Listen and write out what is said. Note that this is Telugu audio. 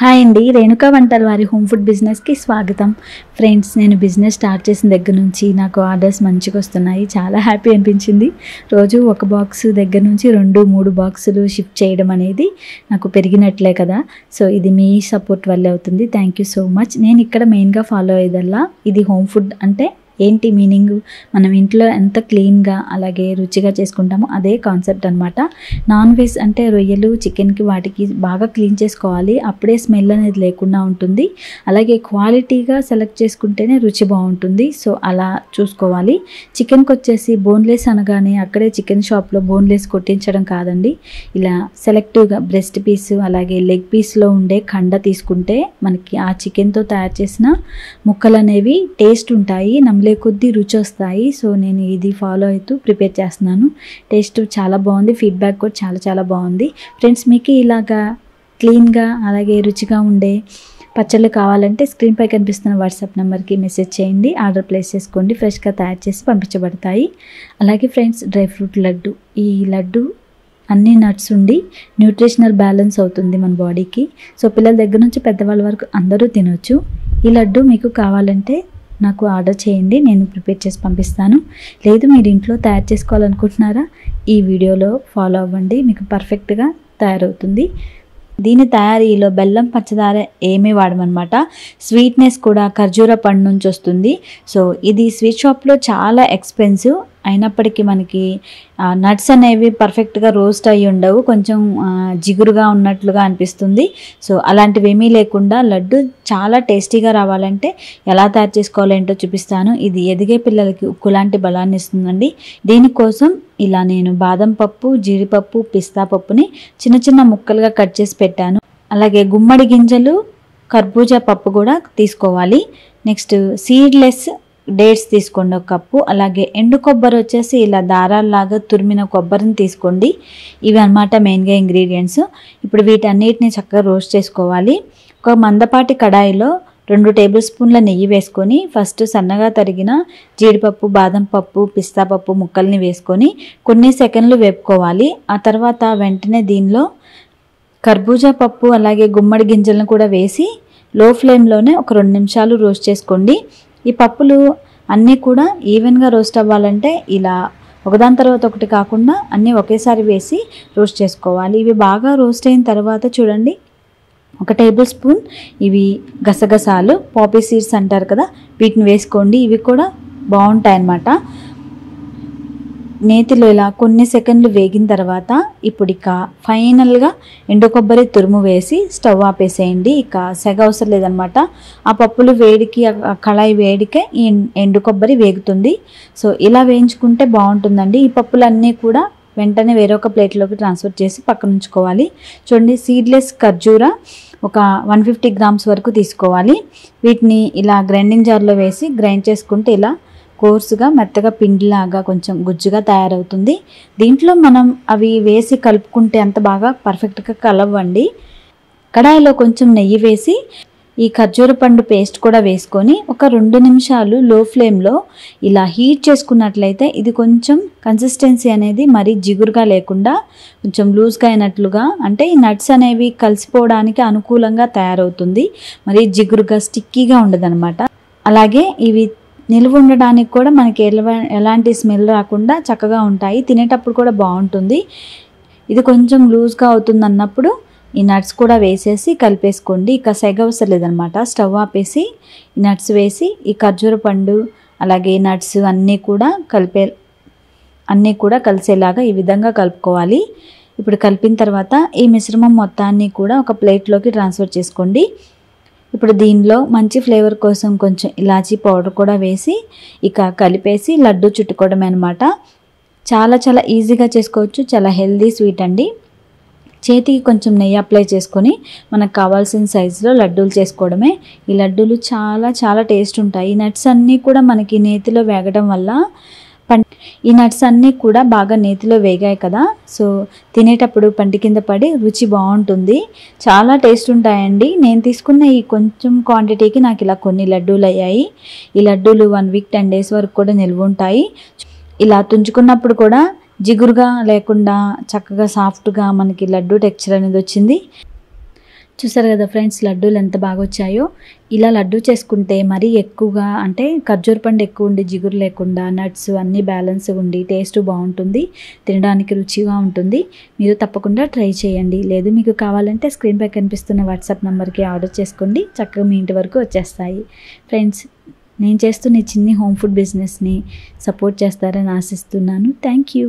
హాయ్ అండి, రేణుకా వంటల వారి హోమ్ ఫుడ్ బిజినెస్కి స్వాగతం. ఫ్రెండ్స్, నేను బిజినెస్ స్టార్ట్ చేసిన దగ్గర నుంచి నాకు ఆర్డర్స్ మంచిగా వస్తున్నాయి. చాలా హ్యాపీ అనిపించింది. రోజు ఒక బాక్స్ దగ్గర నుంచి 2-3 బాక్సులు షిఫ్ట్ చేయడం అనేది నాకు పెరిగినట్లే కదా. సో ఇది మీ సపోర్ట్ వల్లే అవుతుంది. Thank you so much. నేను ఇక్కడ మెయిన్గా ఫాలో అయ్యేదల్లా ఇది హోమ్ ఫుడ్ అంటే ఏంటి మీనింగ్, మనం ఇంట్లో ఎంత క్లీన్గా అలాగే రుచిగా చేసుకుంటామో అదే కాన్సెప్ట్ అనమాట. నాన్ వెజ్ అంటే రొయ్యలు, చికెన్కి వాటికి బాగా క్లీన్ చేసుకోవాలి. అప్పుడే స్మెల్ అనేది లేకుండా ఉంటుంది. అలాగే క్వాలిటీగా సెలెక్ట్ చేసుకుంటేనే రుచి బాగుంటుంది. సో అలా చూసుకోవాలి. చికెన్కి వచ్చేసి బోన్లెస్ అనగానే అక్కడే చికెన్ షాప్లో బోన్లెస్ కొట్టించడం కాదండి. ఇలా సెలెక్టివ్గా బ్రెస్ట్ పీస్ అలాగే లెగ్ పీస్లో ఉండే కండ తీసుకుంటే మనకి ఆ చికెన్తో తయారు చేసిన ముక్కలు అనేవి టేస్ట్ ఉంటాయి, నమ్మలే కొద్దీ రుచి వస్తాయి. సో నేను ఇది ఫాలో అవుతూ ప్రిపేర్ చేస్తున్నాను. టేస్ట్ చాలా బాగుంది, ఫీడ్బ్యాక్ కూడా చాలా చాలా బాగుంది. ఫ్రెండ్స్, మీకు ఇలాగా క్లీన్గా అలాగే రుచిగా ఉండే పచ్చళ్ళు కావాలంటే స్క్రీన్పై కనిపిస్తున్న వాట్సాప్ నెంబర్కి మెసేజ్ చేయండి. ఆర్డర్ ప్లేస్ చేసుకోండి. ఫ్రెష్గా తయారు చేసి పంపించబడతాయి. అలాగే ఫ్రెండ్స్, డ్రై ఫ్రూట్ లడ్డు. ఈ లడ్డు అన్ని నట్స్ ఉండి న్యూట్రిషనల్ బ్యాలెన్స్ అవుతుంది మన బాడీకి. సో పిల్లల దగ్గర నుంచి పెద్దవాళ్ళ వరకు అందరూ తినొచ్చు. ఈ లడ్డు మీకు కావాలంటే నాకు ఆర్డర్ చేయండి, నేను ప్రిపేర్ చేసి పంపిస్తాను. లేదు మీరు ఇంట్లో తయారు చేసుకోవాలనుకుంటున్నారా, ఈ వీడియోలో ఫాలో అవ్వండి, మీకు పర్ఫెక్ట్గా తయారవుతుంది. దీని తయారీలో బెల్లం, పంచదార ఏమీ వాడమన్నమాట. స్వీట్నెస్ కూడా ఖర్జూర పండు నుంచి వస్తుంది. సో ఇది స్వీట్ షాప్లో చాలా ఎక్స్పెన్సివ్ అయినప్పటికీ మనకి నట్స్ అనేవి పర్ఫెక్ట్గా రోస్ట్ అయ్యి ఉండవు, కొంచెం జిగురుగా ఉన్నట్లుగా అనిపిస్తుంది. సో అలాంటివి ఏమీ లేకుండా లడ్డు చాలా టేస్టీగా రావాలంటే ఎలా తయారు చేసుకోవాలేంటో చూపిస్తాను. ఇది ఎదిగే పిల్లలకి ఉక్కులాంటి బలాన్ని ఇస్తుందండి. దీనికోసం ఇలా నేను బాదం పప్పు, జీడిపప్పు, పిస్తా పప్పుని చిన్న చిన్న ముక్కలుగా కట్ చేసి పెట్టాను. అలాగే గుమ్మడి గింజలు, కర్బూజా పప్పు కూడా తీసుకోవాలి. నెక్స్ట్ సీడ్లెస్ డేట్స్ తీసుకోండి 1 కప్పు. అలాగే ఎండు కొబ్బరి వచ్చేసి ఇలా దారాల్లాగా తురిమిన కొబ్బరిని తీసుకోండి. ఇవి అన్నమాట మెయిన్గా ఇంగ్రీడియంట్స్. ఇప్పుడు వీటన్నిటిని చక్కగా రోస్ట్ చేసుకోవాలి. ఒక మందపాటి కడాయిలో 2 టేబుల్ స్పూన్ల నెయ్యి వేసుకొని ఫస్ట్ సన్నగా తరిగిన జీడిపప్పు, బాదం పప్పు, పిస్తా పప్పు ముక్కల్ని వేసుకొని కొన్ని సెకండ్లు వేపుకోవాలి. ఆ తర్వాత వెంటనే దీనిలో కర్బూజా పప్పు అలాగే గుమ్మడి గింజలను కూడా వేసి లో ఫ్లేమ్లోనే ఒక 2 నిమిషాలు రోస్ట్ చేసుకోండి. ఈ పప్పులు అన్నీ కూడా ఈవెన్గా రోస్ట్ అవ్వాలంటే ఇలా ఒకదాని తర్వాత ఒకటి కాకుండా అన్నీ ఒకేసారి వేసి రోస్ట్ చేసుకోవాలి. ఇవి బాగా రోస్ట్ అయిన తర్వాత చూడండి, 1 టేబుల్ స్పూన్ ఇవి గసగసాలు, పాపీ సీడ్స్ అంటారు కదా, వీటిని వేసుకోండి. ఇవి కూడా బాగుంటాయి అన్నమాట. నేతిలో ఇలా కొన్ని సెకండ్లు వేగిన తర్వాత ఇప్పుడు ఇక ఫైనల్గా ఎండు కొబ్బరి తురుము వేసి స్టవ్ ఆపేసేయండి. ఇక సెగ అవసరం లేదనమాట. ఆ పప్పులు వేడికి, ఆ కళాయి వేడికే ఈ ఎండు కొబ్బరి వేగుతుంది. సో ఇలా వేయించుకుంటే బాగుంటుందండి. ఈ పప్పులన్నీ కూడా వెంటనే వేరొక ప్లేట్లోకి ట్రాన్స్ఫర్ చేసి పక్కన ఉంచుకోవాలి. చూడండి, సీడ్లెస్ ఖర్జూర ఒక 150 గ్రామ్స్ వరకు తీసుకోవాలి. వీటిని ఇలా గ్రైండింగ్ జార్లో వేసి గ్రైండ్ చేసుకుంటే ఇలా కోర్సుగా మెత్తగా పిండిలాగా కొంచెం గుజ్జుగా తయారవుతుంది. దీంట్లో మనం అవి వేసి కలుపుకుంటే అంత బాగా పర్ఫెక్ట్గా కలవండి. కడాయిలో కొంచెం నెయ్యి వేసి ఈ ఖర్జూర పండు పేస్ట్ కూడా వేసుకొని ఒక 2 నిమిషాలు లో ఫ్లేమ్లో ఇలా హీట్ చేసుకున్నట్లయితే ఇది కొంచెం కన్సిస్టెన్సీ అనేది మరీ జిగురుగా లేకుండా కొంచెం లూజ్గా అయినట్లుగా, అంటే ఈ నట్స్ అనేవి కలిసిపోవడానికి అనుకూలంగా తయారవుతుంది. మరీ జిగురుగా స్టిక్కీగా ఉండదన్నమాట. అలాగే ఇవి నిల్వ ఉండడానికి కూడా మనకి ఎలాంటి స్మెల్ రాకుండా చక్కగా ఉంటాయి. తినేటప్పుడు కూడా బాగుంటుంది. ఇది కొంచెం లూజ్గా అవుతుంది అన్నప్పుడు ఈ నట్స్ కూడా వేసేసి కలిపేసుకోండి. ఇక సెగ అవసరం లేదనమాట. స్టవ్ ఆపేసి ఈ నట్స్ వేసి ఈ ఖర్జూర పండు అలాగే నట్స్ అన్నీ కూడా కలిసేలాగా ఈ విధంగా కలుపుకోవాలి. ఇప్పుడు కలిపిన తర్వాత ఈ మిశ్రమం మొత్తాన్ని కూడా ఒక ప్లేట్లోకి ట్రాన్స్ఫర్ చేసుకోండి. ఇప్పుడు దీనిలో మంచి ఫ్లేవర్ కోసం కొంచెం ఇలాచీ పౌడర్ కూడా వేసి ఇక కలిపేసి లడ్డు చుట్టుకోవడమే అనమాట. చాలా చాలా ఈజీగా చేసుకోవచ్చు. చాలా హెల్దీ స్వీట్ అండి. చేతికి కొంచెం నెయ్యి అప్లై చేసుకొని మనకు కావాల్సిన సైజులో లడ్డూలు చేసుకోవడమే. ఈ లడ్డూలు చాలా చాలా టేస్ట్ ఉంటాయి. ఈ నట్స్ అన్నీ కూడా మనకి నేతిలో వేగడం వల్ల ఈ నట్స్ అన్నీ కూడా బాగా నేతిలో వేగాయి కదా, సో తినేటప్పుడు పంటి కింద పడి రుచి బాగుంటుంది. చాలా టేస్ట్ ఉంటాయండి. నేను తీసుకున్న ఈ కొంచెం క్వాంటిటీకి నాకు ఇలా కొన్ని లడ్డూలు అయ్యాయి. ఈ లడ్డూలు 1 వీక్ 10 డేస్ వరకు కూడా నిల్వ ఉంటాయి. ఇలా తుంచుకున్నప్పుడు కూడా జిగురుగా లేకుండా చక్కగా సాఫ్ట్గా మనకి లడ్డు టెక్స్చర్ అనేది వచ్చింది. చూసారు కదా ఫ్రెండ్స్, లడ్డూలు ఎంత బాగా వచ్చాయో. ఇలా లడ్డూ చేసుకుంటే మరీ ఎక్కువగా అంటే ఖర్జూర పండు ఎక్కువ ఉండి జిగురు లేకుండా నట్స్ అన్నీ బ్యాలెన్స్ ఉండి టేస్ట్ బాగుంటుంది, తినడానికి రుచిగా ఉంటుంది. మీరు తప్పకుండా ట్రై చేయండి. లేదు మీకు కావాలంటే స్క్రీన్పై కనిపిస్తున్న వాట్సాప్ నెంబర్కి ఆర్డర్ చేసుకోండి, చక్కగా మీ ఇంటి వరకు వచ్చేస్తాయి. ఫ్రెండ్స్, నేను చేస్తున్న ఈ చిన్ని హోమ్ ఫుడ్ బిజినెస్ని సపోర్ట్ చేస్తారని ఆశిస్తున్నాను. Thank you.